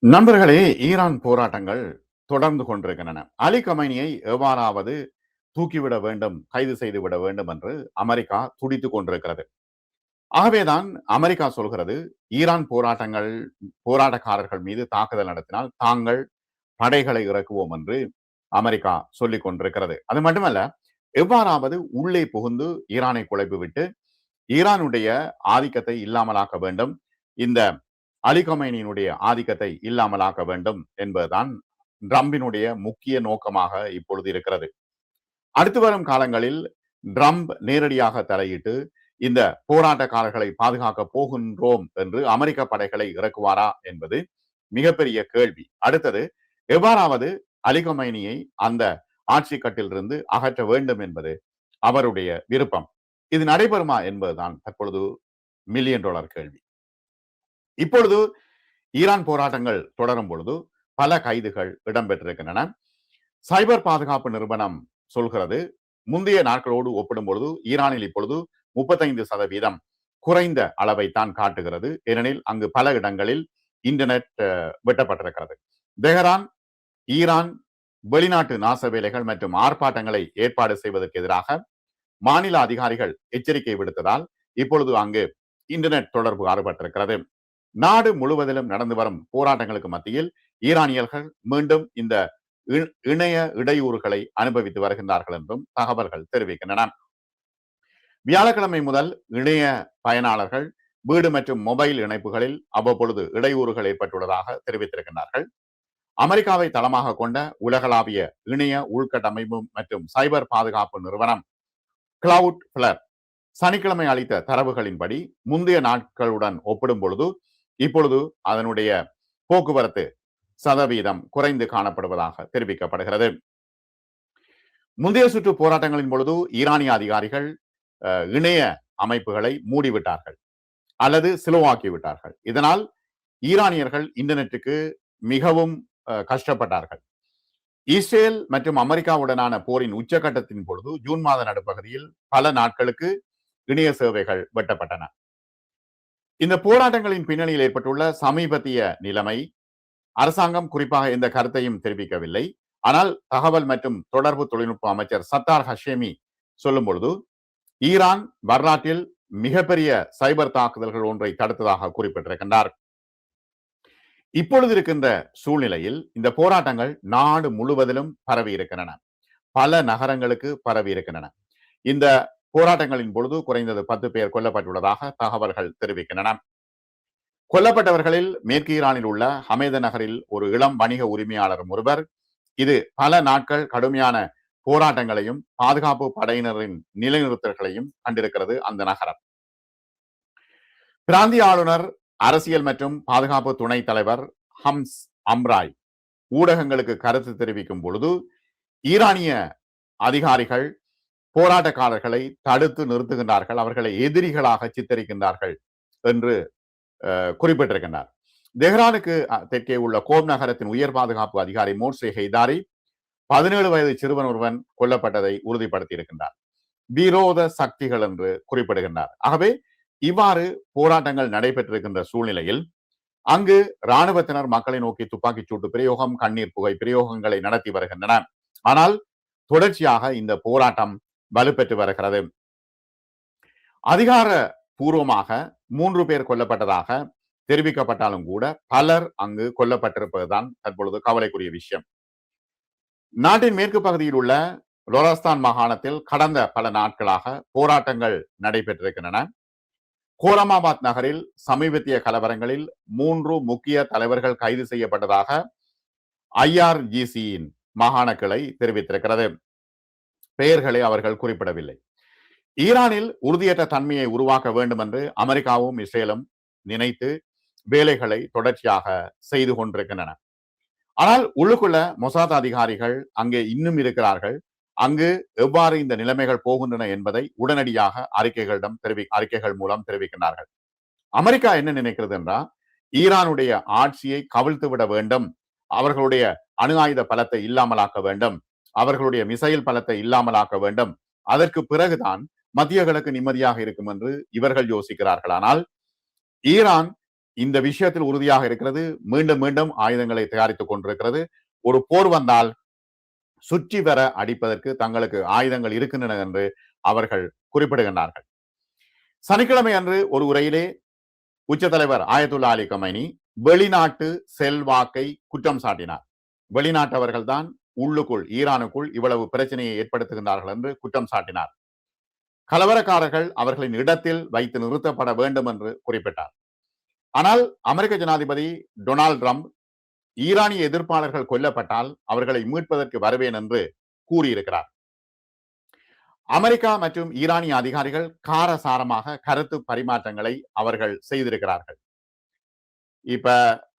நண்பர்களே, ஈரான் போராட்டங்கள் தொடர்ந்து கொண்டிருக்கின்றன. அலி கமைனியை எவ்வாறாவது தூக்கிவிட வேண்டும், கைது செய்துவிட வேண்டும் என்று அமெரிக்கா துடித்துக் கொண்டிருக்கிறது. ஆகவேதான் அமெரிக்கா சொல்கிறது, ஈரான் போராட்டக்காரர்கள் மீது தாக்குதல் நடத்தினால் தாங்கள் படைகளை இறக்குவோம் என்று அமெரிக்கா சொல்லிக் கொண்டிருக்கிறது. அது மட்டுமல்ல, எவ்வாறாவது உள்ளே புகுந்து ஈரானை குலைப்பு விட்டு ஈரானுடைய ஆதிக்கத்தை இல்லாமலாக்க வேண்டும், இந்த அலி கொமைனியினுடைய ஆதிக்கத்தை இல்லாமலாக்க வேண்டும் என்பதுதான் ட்ரம்பினுடைய முக்கிய நோக்கமாக இப்பொழுது இருக்கிறது. அடுத்து வரும் காலங்களில் ட்ரம்ப் நேரடியாக தலையிட்டு இந்த போராட்டக்காரர்களை பாதுகாக்க போகின்றோம் என்று அமெரிக்க படைகளை இறக்குவாரா என்பது மிகப்பெரிய கேள்வி. அடுத்தது, எவ்வாறாவது அலி கொமைனியை அந்த ஆட்சி கட்டிலிருந்து அகற்ற வேண்டும் என்பது அவருடைய விருப்பம். இது நடைபெறுமா என்பதுதான் தற்பொழுது மில்லியன் டாலர் கேள்வி. இப்பொழுது ஈரான் போராட்டங்கள் தொடரும் பொழுது பல கைதுகள் இடம்பெற்றிருக்கின்றன. சைபர் பாதுகாப்பு நிறுவனம் சொல்கிறது, முந்தைய நாட்களோடு ஒப்பிடும் பொழுது ஈரானில் இப்பொழுது 35% குறைந்த அளவை தான் காட்டுகிறது. ஏனெனில் அங்கு பல இடங்களில் இன்டர்நெட் வெட்டப்பட்டிருக்கிறது. தெஹரான், ஈரான் வெளிநாட்டு நாச வேலைகள் மற்றும் ஆர்ப்பாட்டங்களை ஏற்பாடு செய்வதற்கு எதிராக மாநில அதிகாரிகள் எச்சரிக்கை விடுத்ததால் இப்பொழுது அங்கு இன்டர்நெட் தொடர்பு அறுபட்டிருக்கிறது. நாடு முழுவதிலும் நடந்து வரும் போராட்டங்களுக்கு மத்தியில் ஈரானியர்கள் மீண்டும் இந்த இணைய இடையூறுகளை அனுபவித்து வருகின்றார்கள் என்றும் தகவல்கள் தெரிவிக்கின்றன. வியாழக்கிழமை முதல் இணைய பயனாளர்கள் வீடு மற்றும் மொபைல் இணைப்புகளில் அவ்வப்பொழுது இடையூறுகள் ஏற்பட்டுள்ளதாக தெரிவித்திருக்கின்றார்கள். அமெரிக்காவை தளமாக கொண்ட உலகளாவிய இணைய உள்கட்டமைப்பு மற்றும் சைபர் பாதுகாப்பு நிறுவனம் கிளவுட் ஃபிளர் சனிக்கிழமை அளித்த தரவுகளின்படி முந்தைய நாட்களுடன் ஒப்பிடும் பொழுது இப்பொழுது அதனுடைய போக்குவரத்து சதவீதம் குறைந்து காணப்படுவதாக தெரிவிக்கப்படுகிறது. முந்தைய சுற்று போராட்டங்களின் பொழுது ஈரானிய அதிகாரிகள் இணைய அமைப்புகளை மூடிவிட்டார்கள் அல்லது சிலோவாக்கி விட்டார்கள். இதனால் ஈரானியர்கள் இன்டர்நெட்டுக்கு மிகவும் கஷ்டப்பட்டார்கள். இஸ்ரேல் மற்றும் அமெரிக்காவுடனான போரின் உச்சகட்டத்தின் பொழுது ஜூன் மாத நடுப்பகுதியில் பல நாட்களுக்கு இணைய சேவைகள் வெட்டப்பட்டன. இந்த போராட்டங்களின் பின்னணியில் ஏற்பட்டுள்ள சமீபத்திய நிலைமை அரசாங்கம் குறிப்பாக எந்த கருத்தையும் தெரிவிக்கவில்லை. ஆனால் தகவல் மற்றும் தொடர்பு தொழில்நுட்ப அமைச்சர் சத்தார் ஹஷேமி சொல்லும் பொழுது ஈரான் வரலாற்றில் மிகப்பெரிய சைபர் தாக்குதல்கள் ஒன்றை தடுத்ததாக குறிப்பிட்டிருக்கின்றார். இப்பொழுது இருக்கின்ற சூழ்நிலையில் இந்த போராட்டங்கள் நாடு முழுவதிலும் பரவி இருக்கின்றன. பல நகரங்களுக்கு பரவி இருக்கின்றன. இந்த போராட்டங்களின் பொழுது குறைந்தது 10 பேர் கொல்லப்பட்டுள்ளதாக தகவல்கள் தெரிவிக்கின்றன. கொல்லப்பட்டவர்களில் மேற்கு ஈரானில் உள்ள ஹமேத நகரில் ஒரு இளம் வணிக உரிமையாளரும் ஒருவர். இது பல நாட்கள் கடுமையான போராட்டங்களையும் பாதுகாப்பு படையினரின் நிலைநிறுத்தல்களையும் கண்டிருக்கிறது அந்த நகரம். பிராந்திய ஆளுநர், அரசியல் மற்றும் பாதுகாப்பு துணைத் தலைவர் ஹம்ஸ் அம்ராய் ஊடகங்களுக்கு கருத்து தெரிவிக்கும் பொழுது ஈரானிய அதிகாரிகள் போராட்டக்காரர்களை தடுத்து நிறுத்துகின்றார்கள், அவர்களை எதிரிகளாக சித்தரிக்கின்றார்கள் என்று குறிப்பிட்டிருக்கின்றார். தெஹ்ரானுக்கு தெற்கே உள்ள கோம் நகரத்தின் உயர் பாதுகாப்பு அதிகாரி மோர்சே ஹெய்தாரி 17 வயது சிறுவன் ஒருவன் கொல்லப்பட்டதை உறுதிப்படுத்தி இருக்கின்றார். விரோத சக்திகள் என்று குறிப்பிடுகின்றார். ஆகவே இவ்வாறு போராட்டங்கள் நடைபெற்றிருக்கின்ற சூழ்நிலையில் அங்கு இராணுவத்தினர் மக்களை நோக்கி துப்பாக்கிச் சூட்டு பிரயோகம், கண்ணீர் புகை பிரயோகங்களை நடத்தி வருகின்றன. ஆனால் தொடர்ச்சியாக இந்த போராட்டம் வலுப்பெற்று வருகிறது. அதிகார பூர்வமாக 3 பேர் கொல்லப்பட்டதாக தெரிவிக்கப்பட்டாலும் கூட பலர் அங்கு கொல்லப்பட்டிருப்பதுதான் தற்பொழுது கவலைக்குரிய விஷயம். நாட்டின் மேற்கு பகுதியில் உள்ள லோரஸ்தான் மாகாணத்தில் கடந்த பல நாட்களாக போராட்டங்கள் நடைபெற்றிருக்கின்றன. கோரமாபாத் நகரில் சமீபத்திய கலவரங்களில் 3 முக்கிய தலைவர்கள் கைது செய்யப்பட்டதாக IRGCயின் மாகாண கிளை தெரிவித்திருக்கிறது. பெயர்களை அவர்கள் குறிப்பிடவில்லை. ஈரானில் உறுதியற்ற தன்மையை உருவாக்க வேண்டும் என்று அமெரிக்காவும் இஸ்ரேலும் நினைத்து வேலைகளை தொடர்ச்சியாக செய்து கொண்டிருக்கின்றன. ஆனால் உள்ளுக்குள்ள மொசாத் அதிகாரிகள் அங்கே இன்னும் இருக்கிறார்கள். அங்கு எவ்வாறு இந்த நிலைமைகள் போகின்றன என்பதை உடனடியாக அறிக்கைகள் மூலம் தெரிவிக்கின்றார்கள். அமெரிக்கா என்ன நினைக்கிறது என்றால், ஈரானுடைய ஆட்சியை கவிழ்த்து விட வேண்டும், அவர்களுடைய அணு ஆயுத பலத்தை இல்லாமலாக்க வேண்டும், அவர்களுடைய மிசைல் பலத்தை இல்லாமலாக்க வேண்டும், அதற்கு பிறகுதான் மத்திய கிழக்கு நிம்மதியாக இருக்கும் என்று இவர்கள் யோசிக்கிறார்கள். ஆனால் ஈரான் இந்த விஷயத்தில் உறுதியாக இருக்கிறது. மீண்டும் மீண்டும் ஆயுதங்களை தயாரித்துக் கொண்டிருக்கிறது. ஒரு போர் வந்தால் சுற்றி வர அடிப்பதற்கு தங்களுக்கு ஆயுதங்கள் இருக்கின்றன என்று அவர்கள் குறிப்பிடுகின்றார்கள். சனிக்கிழமை அன்று ஒரு உரையிலே உச்ச தலைவர் ஆயத்துல்லா அலி கமைனி வெளிநாட்டு செல்வாக்கை குற்றம் சாட்டினார். வெளிநாட்டவர்கள் தான் உள்ளுக்குள் ஈரானுக்குள் இவ்வளவு பிரச்சனையை ஏற்படுத்துகின்றார்கள் என்று குற்றம் சாட்டினார். கலவரக்காரர்கள் அவர்களின் இடத்தில் வைத்து நிறுத்தப்பட வேண்டும் என்று குறிப்பிட்டார். ஆனால் அமெரிக்க ஜனாதிபதி டொனால்ட் ட்ரம்ப் ஈரானிய எதிர்ப்பாளர்கள் கொல்லப்பட்டால் அவர்களை மீட்பதற்கு வருவேன் என்று கூறியிருக்கிறார். அமெரிக்கா மற்றும் ஈரானிய அதிகாரிகள் காரசாரமாக கருத்து பரிமாற்றங்களை அவர்கள் செய்திருக்கிறார்கள். இப்ப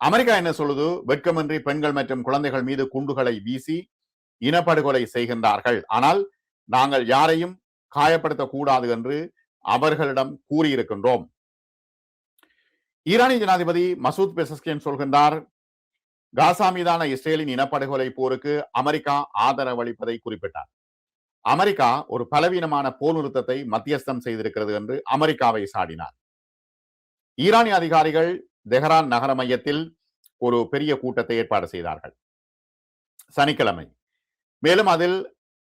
அமெரிக்கா என்ன சொல்லுது? வெட்கமின்றி பெண்கள் மற்றும் குழந்தைகள் மீது குண்டுகளை வீசி இனப்படுகொலை செய்கின்றார்கள். ஆனால் நாங்கள் யாரையும் காயப்படுத்தக்கூடாது என்று அவர்களிடம் கூறியிருக்கின்றோம். ஈரானிய ஜனாதிபதி மசூத் பெசஸ்கியன் சொல்கின்றார், காசா மீதான இஸ்ரேலின் இனப்படுகொலை போருக்கு அமெரிக்கா ஆதரவளிப்பதை குறிப்பிட்டார். அமெரிக்கா ஒரு பலவீனமான போர் நிறுத்தத்தை மத்தியஸ்தம் செய்திருக்கிறது என்று அமெரிக்காவை சாடினார். ஈரானிய அதிகாரிகள் தெஹ்ரான் நகர மையத்தில் ஒரு பெரிய கூட்டத்தை ஏற்பாடு செய்தார்கள் சனிக்கிழமை. மேலும் அதில்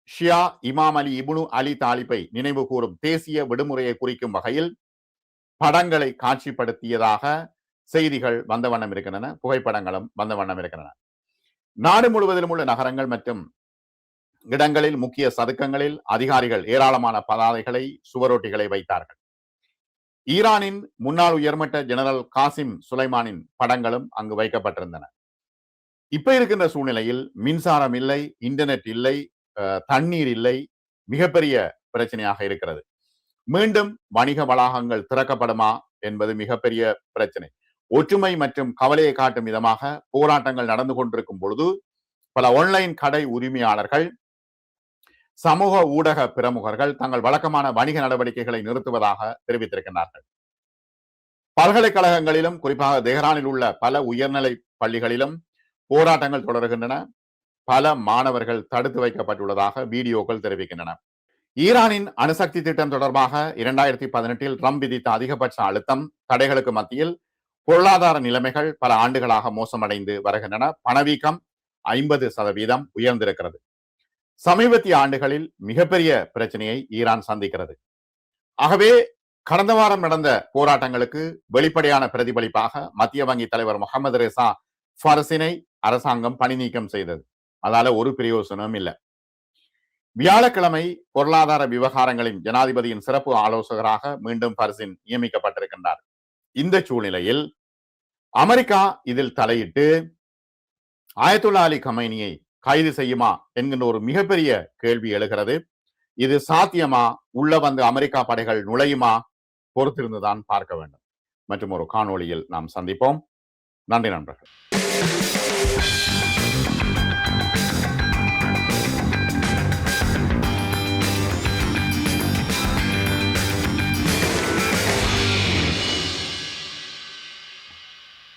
ஷியா இமாம் அலி இப்னு அலி தாலிபை நினைவு கூறும் தேசிய விடுமுறையை குறிக்கும் வகையில் படங்களை காட்சிப்படுத்தியதாக செய்திகள் வந்த வண்ணம் இருக்கின்றன. புகைப்படங்களும் வந்த வண்ணம் இருக்கின்றன. நாடு முழுவதிலும் உள்ள நகரங்கள் மற்றும் இடங்களில் முக்கிய சதுக்கங்களில் அதிகாரிகள் ஏராளமான பதாதைகளை சுவரொட்டிகளை வைத்தார்கள். ஈரானின் முன்னாள் உயர்மட்ட ஜெனரல் காசிம் சுலைமானின் படங்களும் அங்கு வைக்கப்பட்டிருந்தன. இப்ப இருக்கின்ற சூழ்நிலையில் மின்சாரம் இல்லை, இன்டர்நெட் இல்லை, தண்ணீர் இல்லை, மிகப்பெரிய பிரச்சனையாக இருக்கிறது. மீண்டும் வணிக வளாகங்கள் திறக்கப்படுமா என்பது மிகப்பெரிய பிரச்சனை. ஒற்றுமை மற்றும் கவலையை காட்டும் விதமாக போராட்டங்கள் நடந்து கொண்டிருக்கும் பொழுது பல ஆன்லைன் கடை உரிமையாளர்கள், சமூக ஊடக பிரமுகர்கள் தங்கள் வழக்கமான வணிக நடவடிக்கைகளை நிறுத்துவதாக தெரிவித்திருக்கிறார்கள். பல்கலைக்கழகங்களிலும் குறிப்பாக தெஹ்ரானில் உள்ள பல உயர்நிலை பள்ளிகளிலும் போராட்டங்கள் தொடர்கின்றன. பல மாணவர்கள் தடுத்து வைக்கப்பட்டுள்ளதாக வீடியோக்கள் தெரிவிக்கின்றன. ஈரானின் அணுசக்தி திட்டம் தொடர்பாக 2018 ட்ரம்ப் விதித்த அதிகபட்ச அழுத்தம் தடைகளுக்கு மத்தியில் பொருளாதார நிலைமைகள் பல ஆண்டுகளாக மோசமடைந்து வருகின்றன. பணவீக்கம் 50% உயர்ந்திருக்கிறது. சமீபத்திய ஆண்டுகளில் மிகப்பெரிய பிரச்சனையை ஈரான் சந்திக்கிறது. ஆகவே கடந்த வாரம் நடந்த போராட்டங்களுக்கு வெளிப்படையான பிரதிபலிப்பாக மத்திய வங்கி தலைவர் முகமது ரெசா ஃபர்சினை அரசாங்கம் பணி நீக்கம் செய்தது. அதால ஒரு பிரயோசனமும் இல்லை. வியாழக்கிழமை பொருளாதார விவகாரங்களின் ஜனாதிபதியின் சிறப்பு ஆலோசகராக மீண்டும் ஃபர்சின் நியமிக்கப்பட்டிருக்கின்றார். இந்த சூழ்நிலையில் அமெரிக்கா இதில் தலையிட்டு ஆயத்துல்லா அலி கமைனியை கைது செய்யுமா என்கின்ற ஒரு மிகப்பெரிய கேள்வி எழுகிறது. இது சாத்தியமா? உள்ள வந்து அமெரிக்கா படைகள் நுழையுமா? பொறுத்திருந்துதான் பார்க்க வேண்டும். மற்றும் ஒரு காணொளியில் நாம் சந்திப்போம். நன்றி நண்பர்கள்.